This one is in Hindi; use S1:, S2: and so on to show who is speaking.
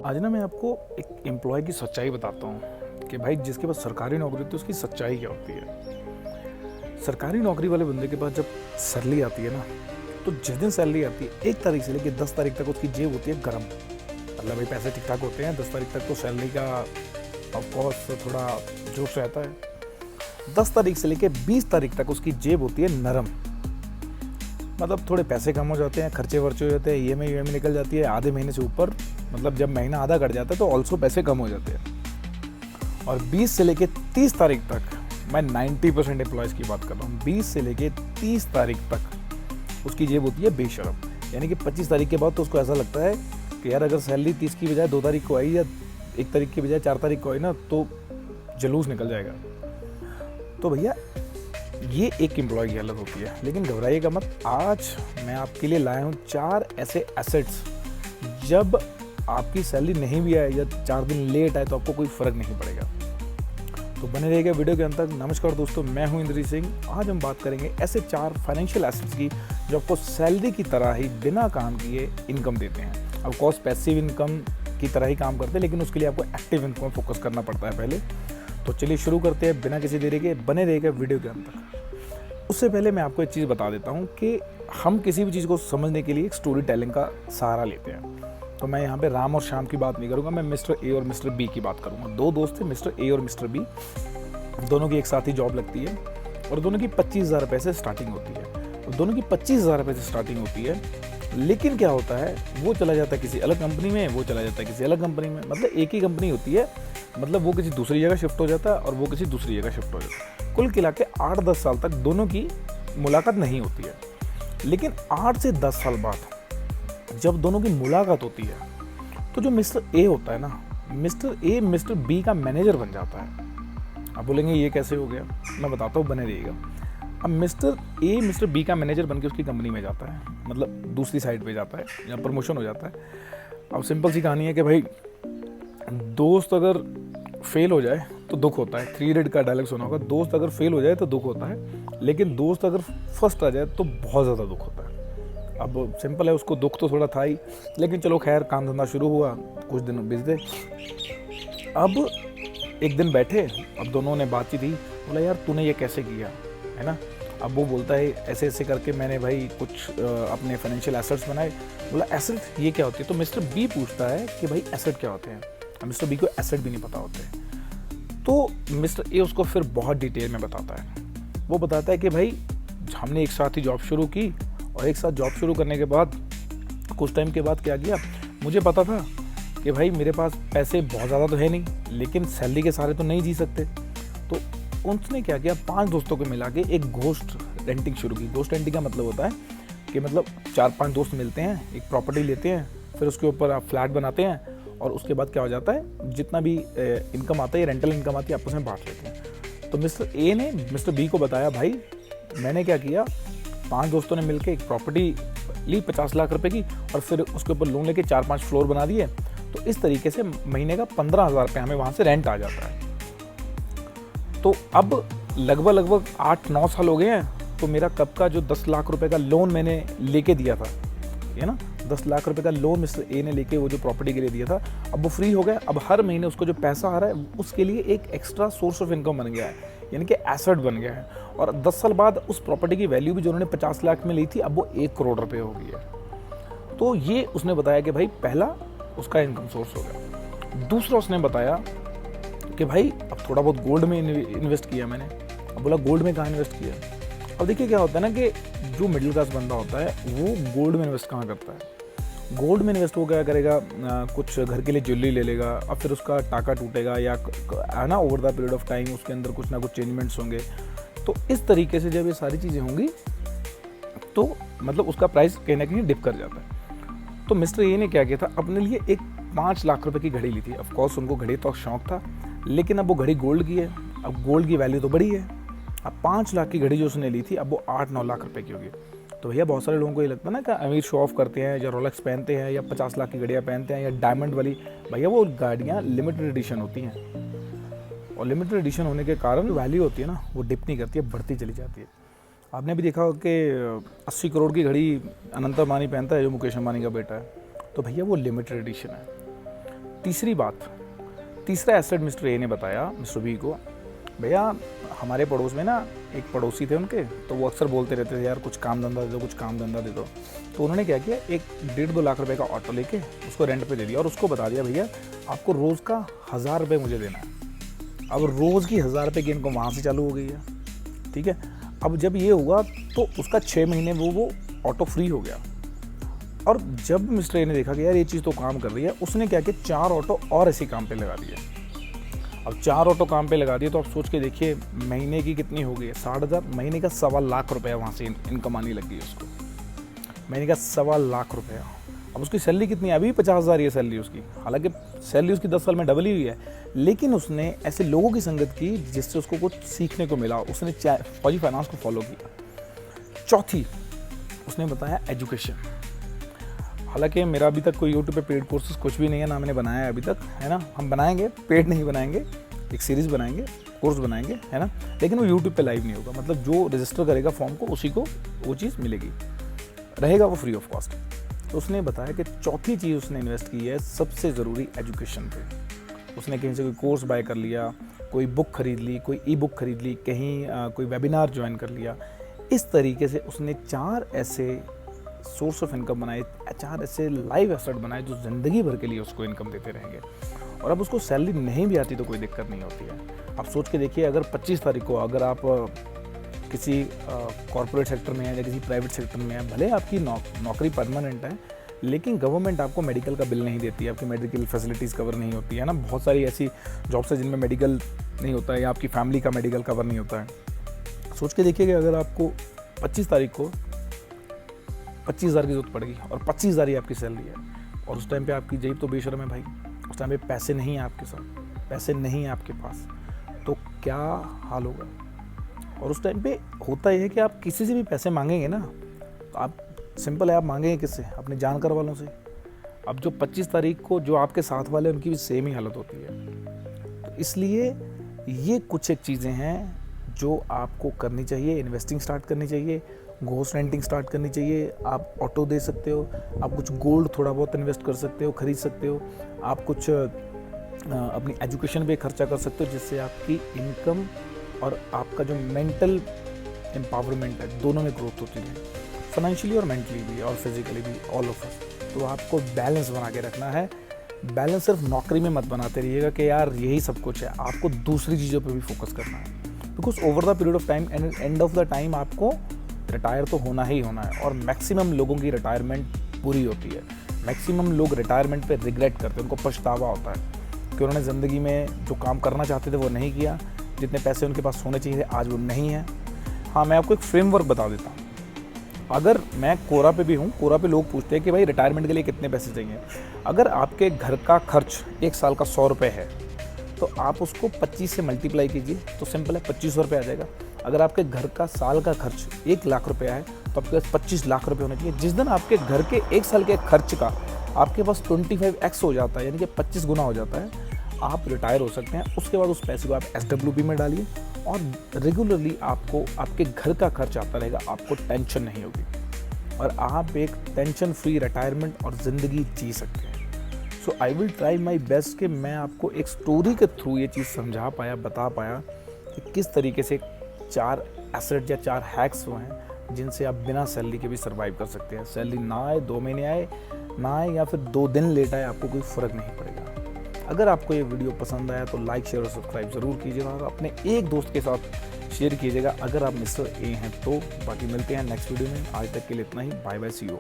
S1: आज ना मैं आपको एक एम्प्लॉय की सच्चाई बताता हूँ कि भाई जिसके पास सरकारी नौकरी होती है उसकी सच्चाई क्या होती है। सरकारी नौकरी वाले बंदे के पास जब सैलरी आती है ना, तो जिस दिन सैलरी आती है 1 तारीख से लेकर 10 तारीख तक उसकी जेब होती है गर्म। मतलब भाई पैसे ठीक ठाक होते हैं, 10 तारीख तक तो सैलरी का ऑफकोर्स थोड़ा जोश रहता है। 10 तारीख से लेकर 20 तारीख तक उसकी जेब होती है नरम। मतलब थोड़े पैसे कम हो जाते हैं, खर्चे वर्चे हो जाते हैं, ईएमआई निकल जाती है आधे महीने से ऊपर। मतलब जब महीना आधा कट जाता है तो ऑल्सो पैसे कम हो जाते हैं। और 20 से लेके 30 तारीख तक, मैं 90% एम्प्लॉयज़ की बात कर रहा हूँ, 20 से लेके 30 तारीख तक उसकी जेब होती है बेशरम। यानी कि 25 तारीख के बाद तो उसको ऐसा लगता है कि यार अगर सैलरी 30 की बजाय 2 तारीख को आई या 1 तारीख की बजाय 4 तारीख को आई ना तो जलूस निकल जाएगा। तो भैया ये एक एम्प्लॉय की हालत होती है। लेकिन घबराइएगा मत, आज मैं आपके लिए लाया हूँ 4 ऐसे एसेट्स, जब आपकी सैलरी नहीं भी आए या 4 दिन लेट आए तो आपको कोई फ़र्क नहीं पड़ेगा। तो बने रहिएगा वीडियो के अंत तक। नमस्कार दोस्तों, मैं हूं इंद्री सिंह। आज हम बात करेंगे ऐसे 4 फाइनेंशियल एसेट्स की जो आपको सैलरी की तरह ही बिना काम किए इनकम देते हैं। ऑफ कोर्स पैसिव इनकम की तरह ही काम करते हैं, लेकिन उसके लिए आपको एक्टिव इनकम फोकस करना पड़ता है पहले। तो चलिए शुरू करते हैं बिना किसी देरी के। बने रहिएगा वीडियो के अंत तक। उससे पहले मैं आपको एक चीज़ बता देता हूँ कि हम किसी भी चीज़ को समझने के लिए एक स्टोरी टेलिंग का सहारा लेते हैं। तो मैं यहाँ पे राम और श्याम की बात नहीं करूँगा, मैं मिस्टर ए और मिस्टर बी की बात करूँगा। 2 दोस्त थे, मिस्टर ए और मिस्टर बी। दोनों की एक साथ ही जॉब लगती है और दोनों की 25,000 रुपये से स्टार्टिंग होती है। तो दोनों की 25,000 रुपये से स्टार्टिंग होती है। लेकिन क्या होता है, वो चला जाता है किसी अलग कंपनी में, वो चला जाता है किसी अलग कंपनी में। मतलब एक ही कंपनी होती है, मतलब वो किसी दूसरी जगह शिफ्ट हो जाता है और वो किसी दूसरी जगह शिफ्ट हो जाता है। कुल मिला के 8-10 साल तक दोनों की मुलाकात नहीं होती है। लेकिन 8 से 10 साल बाद जब दोनों की मुलाकात होती है तो जो मिस्टर ए होता है ना, मिस्टर ए मिस्टर बी का मैनेजर बन जाता है। आप बोलेंगे ये कैसे हो गया, मैं बताता हूँ, बने रहिएगा। अब मिस्टर ए मिस्टर बी का मैनेजर बनके उसकी कंपनी में जाता है, मतलब दूसरी साइड पे जाता है या प्रमोशन हो जाता है। अब सिंपल सी कहानी है कि भाई दोस्त अगर फेल हो जाए तो दुख होता है। 3 इडियट का डायलॉग सुना होगा, दोस्त अगर फेल हो जाए तो दुख होता है, लेकिन दोस्त अगर फर्स्ट आ जाए तो बहुत ज़्यादा दुख होता है। अब सिंपल है, उसको दुख तो थोड़ा था ही, लेकिन चलो खैर काम धंधा शुरू हुआ, कुछ दिन बीते। अब एक दिन बैठे, अब दोनों ने बातचीत ही, बोला यार तूने ये कैसे किया, है ना। अब वो बोलता है ऐसे ऐसे करके मैंने भाई कुछ अपने फाइनेंशियल एसेट्स बनाए। बोला एसेट ये क्या होती है। तो मिस्टर बी पूछता है कि भाई एसेट क्या होते हैं। अब मिस्टर बी को एसेट भी नहीं पता होते। तो मिस्टर ए उसको फिर बहुत डिटेल में बताता है। वो बताता है कि भाई हमने एक साथ ही जॉब शुरू की और एक साथ जॉब शुरू करने के बाद कुछ टाइम के बाद क्या किया, मुझे पता था कि भाई मेरे पास पैसे बहुत ज़्यादा तो है नहीं, लेकिन सैलरी के सहारे तो नहीं जी सकते। तो उसने क्या किया, 5 दोस्तों को मिला के एक घोस्ट रेंटिंग शुरू की। घोस्ट रेंटिंग का मतलब होता है कि मतलब 4-5 दोस्त मिलते हैं, एक प्रॉपर्टी लेते हैं, फिर उसके ऊपर आप फ्लैट बनाते हैं और उसके बाद क्या हो जाता है, जितना भी इनकम आता है, रेंटल इनकम आती है, आपस में बांट लेते हैं। तो मिस्टर ए ने मिस्टर बी को बताया भाई मैंने क्या किया, 5 दोस्तों ने मिलकर एक प्रॉपर्टी ली 50 लाख रुपए की और फिर उसके ऊपर लोन लेके 4-5 फ्लोर बना दिए। तो इस तरीके से महीने का 15,000 रुपये हमें वहाँ से रेंट आ जाता है। तो अब लगभग 8-9 साल हो गए हैं। तो मेरा कब का जो 10 लाख रुपए का लोन मैंने लेके दिया था, है ना, 10 लाख रुपए का लोन मिस्टर ए ने लेके वो जो प्रॉपर्टी के लिए दिया था, अब वो फ्री हो गया। अब हर महीने उसको जो पैसा आ रहा है उसके लिए एक एक्स्ट्रा सोर्स ऑफ इनकम बन गया है, यानी कि एसेट बन गया है। और 10 साल बाद उस प्रॉपर्टी की वैल्यू भी जो उन्होंने 50 लाख में ली थी, अब वो 1 करोड़ रुपए हो गई है। तो ये उसने बताया कि भाई पहला उसका इनकम सोर्स हो गया। दूसरा उसने बताया कि भाई अब थोड़ा बहुत गोल्ड में इन्वेस्ट किया मैंने। अब बोला गोल्ड में कहाँ इन्वेस्ट किया। अब देखिए क्या होता है ना कि जो मिडिल क्लास बंदा होता है वो गोल्ड में इन्वेस्ट कहाँ करता है। गोल्ड में इन्वेस्ट वो क्या करेगा, कुछ घर के लिए ज्वेलरी ले लेगा, अब फिर उसका टाका टूटेगा या है ना, over the period of time उसके अंदर कुछ ना कुछ चेंजमेंट्स होंगे। तो इस तरीके से जब ये सारी चीज़ें होंगी तो मतलब उसका प्राइस कहीं ना कहीं डिप कर जाता है। तो मिस्टर ए ने क्या किया था, अपने लिए एक 5 लाख रुपए की घड़ी ली थी। ऑफ कोर्स उनको घड़ी तो शौक था, लेकिन अब वो घड़ी गोल्ड की है, अब गोल्ड की वैल्यू तो बड़ी है। अब 5 लाख की घड़ी जो उसने ली थी अब वो 8-9 लाख रुपए की होगी। तो भैया बहुत सारे लोगों को ये लगता है ना कि अमीर शो ऑफ करते हैं या रोलेक्स पहनते हैं या 50 लाख की घड़ियाँ पहनते हैं या डायमंड वाली। भैया वो गाड़ियाँ लिमिटेड एडिशन होती हैं और लिमिटेड एडिशन होने के कारण वैल्यू होती है ना वो डिप नहीं करती है, बढ़ती चली जाती है। आपने भी देखा कि 80 करोड़ की घड़ी अनंत अंबानी पहनता है, जो मुकेश अंबानी का बेटा है। तो भैया वो लिमिटेड एडिशन है। तीसरी बात, तीसरा एसेट मिस्टर ए ने बताया मिस्टर बी को, भैया हमारे पड़ोस में ना एक पड़ोसी थे उनके, तो वो अक्सर बोलते रहते थे यार कुछ काम धंधा दे दो, कुछ काम धंधा दे दो। तो उन्होंने क्या किया, एक 1.5-2 लाख रुपए का ऑटो लेके उसको रेंट पे दे दिया और उसको बता दिया भैया आपको रोज़ का 1000 रुपये मुझे देना है। अब रोज़ की 1000 रुपये की इनकम वहाँ से चालू हो गई है, ठीक है। अब जब ये हुआ तो उसका 6 महीने वो ऑटो फ्री हो गया। और जब मिस्टर ए ने देखा कि यार ये चीज़ तो काम कर रही है, उसने क्या किया 4 ऑटो और ऐसे काम पे लगा दिए। अब 4 ऑटो काम पे लगा दिए तो आप सोच के देखिए महीने की कितनी हो गई है, 60,000, महीने का 1.25 लाख रुपया वहाँ से इनकम आने लगी है उसको, महीने का 1.25 लाख रुपया। अब उसकी सैलरी कितनी है, अभी 50,000 ये सैलरी उसकी, हालांकि सैलरी उसकी 10 साल में डबल ही हुई है, लेकिन उसने ऐसे लोगों की संगत की जिससे उसको कुछ सीखने को मिला, उसने फौजी फाइनेंस को फॉलो किया। चौथी उसने बताया एजुकेशन। हालांकि मेरा अभी तक कोई यूट्यूब पे पेड कोर्सेज कुछ भी नहीं है, ना मैंने बनाया है अभी तक, है ना। हम बनाएंगे, पेड नहीं बनाएंगे, एक सीरीज़ बनाएंगे, कोर्स बनाएंगे, है ना, लेकिन वो यूट्यूब पे लाइव नहीं होगा। मतलब जो रजिस्टर करेगा फॉर्म को उसी को वो चीज़ मिलेगी, रहेगा वो फ्री ऑफ कॉस्ट। तो उसने बताया कि चौथी चीज़ उसने इन्वेस्ट की है सबसे ज़रूरी एजुकेशन पे। उसने कहीं से कोई कोर्स बाय कर लिया, कोई बुक खरीद ली, कोई ई बुक खरीद ली, कहीं कोई वेबिनार ज्वाइन कर लिया। इस तरीके से उसने 4 ऐसे सोर्स ऑफ इनकम बनाए, 4 ऐसे लाइव एसेट बनाए जो ज़िंदगी भर के लिए उसको इनकम देते रहेंगे। और अब उसको सैलरी नहीं भी आती तो कोई दिक्कत नहीं होती है। आप सोच के देखिए, अगर 25 तारीख को अगर आप किसी कॉर्पोरेट सेक्टर में है या किसी प्राइवेट सेक्टर में है, भले आपकी नौकरी परमानेंट है, लेकिन गवर्नमेंट आपको मेडिकल का बिल नहीं देती है, आपकी मेडिकल फैसिलिटीज़ कवर नहीं होती है ना। बहुत सारी ऐसी जॉब्स है जिनमें मेडिकल नहीं होता है या आपकी फैमिली का मेडिकल कवर नहीं होता है। सोच के देखिए कि अगर आपको 25 तारीख को 25,000 की जरूरत पड़ेगी और 25,000 ही आपकी सैलरी है, और उस टाइम पे आपकी जेब तो बेशर्म है भाई, उस टाइम पे पैसे नहीं है आपके साथ, पैसे नहीं है आपके पास, तो क्या हाल होगा। और उस टाइम पे होता यह है कि आप किसी से भी पैसे मांगेंगे ना, तो आप सिंपल है, आप मांगेंगे किससे, अपने जानकार वालों से। अब जो 25 तारीख को जो आपके साथ वाले उनकी भी सेम ही हालत होती है। तो इसलिए ये कुछ एक चीज़ें हैं जो आपको करनी चाहिए। इन्वेस्टिंग स्टार्ट करनी चाहिए, घोस्ट रेंटिंग स्टार्ट करनी चाहिए, आप ऑटो दे सकते हो, आप कुछ गोल्ड थोड़ा बहुत इन्वेस्ट कर सकते हो, खरीद सकते हो, आप कुछ अपनी एजुकेशन पे खर्चा कर सकते हो, जिससे आपकी इनकम और आपका जो मेंटल एम्पावरमेंट है दोनों में ग्रोथ होती है, फाइनेंशियली और मेंटली भी और फिजिकली भी, ऑल ऑफ अस। तो आपको बैलेंस बना के रखना है। बैलेंस सिर्फ नौकरी में मत बनाते रहिएगा कि यार यही सब कुछ है, आपको दूसरी चीज़ों पे भी फोकस करना है। Because over the period of time and end of the time आपको रिटायर तो होना ही होना है, और मैक्सिमम लोगों की रिटायरमेंट पूरी होती है। मैक्सिमम लोग रिटायरमेंट पे रिग्रेट करते हैं, उनको पछतावा होता है कि उन्होंने ज़िंदगी में जो काम करना चाहते थे वो नहीं किया, जितने पैसे उनके पास होने चाहिए थे आज वो नहीं है। हाँ, मैं आपको एक फ्रेमवर्क बता देता हूँ। अगर मैं कोरा पे भी हूँ, कोरा पे लोग पूछते हैं कि भाई रिटायरमेंट के लिए कितने पैसे चाहिए। अगर आपके घर का खर्च 1 साल का 100 रुपये है, तो आप उसको 25 से मल्टीप्लाई कीजिए, तो सिंपल है 2500 रुपये आ जाएगा। अगर आपके घर का साल का खर्च 1 लाख रुपया है, तो आपके पास 25 लाख रुपये होने चाहिए। जिस दिन आपके घर के 1 साल के खर्च का आपके पास 25x हो जाता है, यानी कि 25 गुना हो जाता है, आप रिटायर हो सकते हैं। उसके बाद उस पैसे को आप SWP में डालिए और रेगुलरली आपको आपके घर का खर्च आता रहेगा, आपको टेंशन नहीं होगी और आप एक टेंशन फ्री रिटायरमेंट और ज़िंदगी जी सकते हैं। So I will try my best कि मैं आपको एक स्टोरी के थ्रू ये चीज़ समझा पाया, बता पाया कि किस तरीके से 4 एसेट या 4 हैक्स वो हैं जिनसे आप बिना सैलरी के भी सर्वाइव कर सकते हैं। सैलरी ना आए, 2 महीने आए ना आए, या फिर 2 दिन लेट आए, आपको कोई फ़र्क नहीं पड़ेगा। अगर आपको ये वीडियो पसंद आया तो लाइक, शेयर और सब्सक्राइब ज़रूर कीजिएगा और अपने एक दोस्त के साथ शेयर कीजिएगा अगर आप मिस्टर ए हैं तो। बाकी मिलते हैं नेक्स्ट वीडियो में, आज तक के लिए इतना ही। Bye bye, see you.